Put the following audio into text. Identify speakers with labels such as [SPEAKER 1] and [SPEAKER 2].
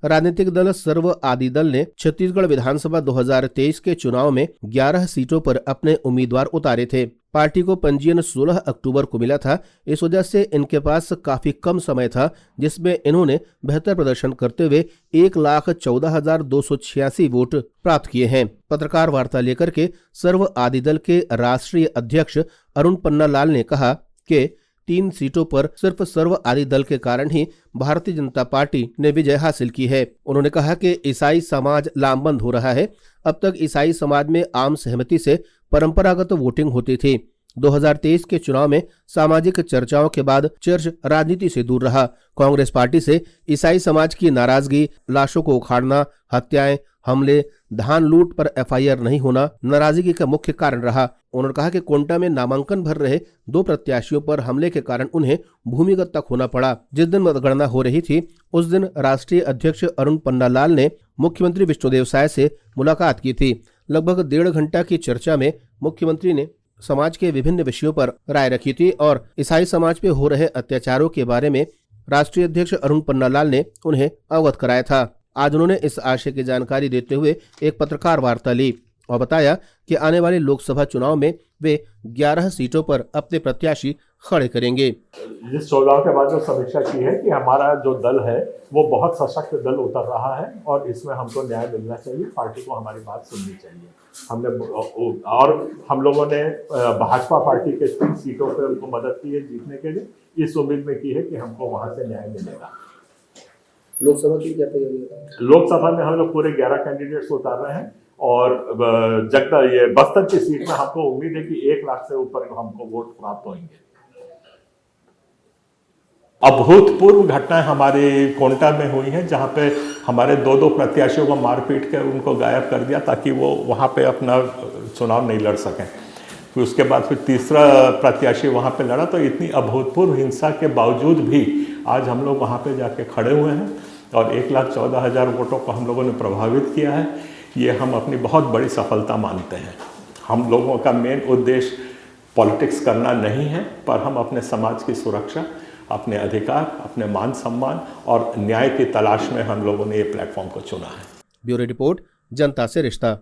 [SPEAKER 1] राजनीतिक दल सर्व आदि दल ने छत्तीसगढ़ विधानसभा 2023 के चुनाव में 11 सीटों पर अपने उम्मीदवार उतारे थे। पार्टी को पंजीयन 16 अक्टूबर को मिला था। इस वजह से इनके पास काफी कम समय था, जिसमें इन्होंने बेहतर प्रदर्शन करते हुए 1,14,286 वोट प्राप्त किए हैं। पत्रकार वार्ता लेकर के सर्व आदि दल के राष्ट्रीय अध्यक्ष अरुण पन्नालाल ने कहा कि 3 सीटों पर सिर्फ सर्व आदि दल के कारण ही भारतीय जनता पार्टी ने विजय हासिल की है। उन्होंने कहा कि ईसाई समाज लामबंद हो रहा है। अब तक ईसाई समाज में आम सहमति से परंपरागत वोटिंग होती थी। 2023 के चुनाव में सामाजिक चर्चाओं के बाद चर्च राजनीति से दूर रहा। कांग्रेस पार्टी से ईसाई समाज की नाराजगी, लाशों को उखाड़ना, हत्याएं, हमले, धान लूट पर एफआईआर नहीं होना नाराजगी का मुख्य कारण रहा। उन्होंने कहा कि कोंटा में नामांकन भर रहे 2 प्रत्याशियों पर हमले के कारण उन्हें भूमिगत तक होना पड़ा। जिस दिन मतगणना हो रही थी उस दिन राष्ट्रीय अध्यक्ष अरुण पन्नालाल ने मुख्यमंत्री विष्णुदेव साय से मुलाकात की थी। लगभग 1.5 घंटा की चर्चा में मुख्यमंत्री ने समाज के विभिन्न विषयों पर राय रखी थी और ईसाई समाज पे हो रहे अत्याचारों के बारे में राष्ट्रीय अध्यक्ष अरुण पन्नालाल ने उन्हें अवगत कराया था। आज उन्होंने इस आशय की जानकारी देते हुए एक पत्रकार वार्ता ली और बताया कि आने वाले लोकसभा चुनाव में वे 11 सीटों पर अपने प्रत्याशी खड़े करेंगे।
[SPEAKER 2] इस चुनाव के बाद जो समीक्षा की है कि हमारा जो दल है वो बहुत सशक्त दल उतर रहा है और इसमें हमको न्याय मिलना चाहिए, पार्टी को हमारी बात सुननी चाहिए। हम लोगों ने भाजपा पार्टी के 3 सीटों पर उनको मदद की है जीतने के लिए, इस उम्मीद में की है कि हमको वहां से न्याय मिलेगा।
[SPEAKER 1] लोकसभा की क्या तैयारी है?
[SPEAKER 2] लोकसभा में हम लोग पूरे 11 कैंडिडेट्स उतार रहे हैं और ये बस्तर की सीट में हमको उम्मीद है कि 1 लाख से ऊपर हमको वोट प्राप्त होंगे। अभूतपूर्व घटनाएं हमारे कोंटा में हुई हैं, जहां पे हमारे 2 प्रत्याशियों को मार पीट कर उनको गायब कर दिया ताकि वो वहां पे अपना चुनाव नहीं लड़ सकें। फिर उसके बाद फिर तीसरा प्रत्याशी वहां पे लड़ा, तो इतनी अभूतपूर्व हिंसा के बावजूद भी आज हम लोग वहां पे जाके खड़े हुए हैं और 1,14,000 वोटों को हम लोगों ने प्रभावित किया है। ये हम अपनी बहुत बड़ी सफलता मानते हैं। हम लोगों का मेन उद्देश्य पॉलिटिक्स करना नहीं है, पर हम अपने समाज की सुरक्षा, अपने अधिकार, अपने मान सम्मान और न्याय की तलाश में हम लोगों ने ये प्लेटफॉर्म को चुना है।
[SPEAKER 1] ब्यूरो रिपोर्ट, जनता से रिश्ता।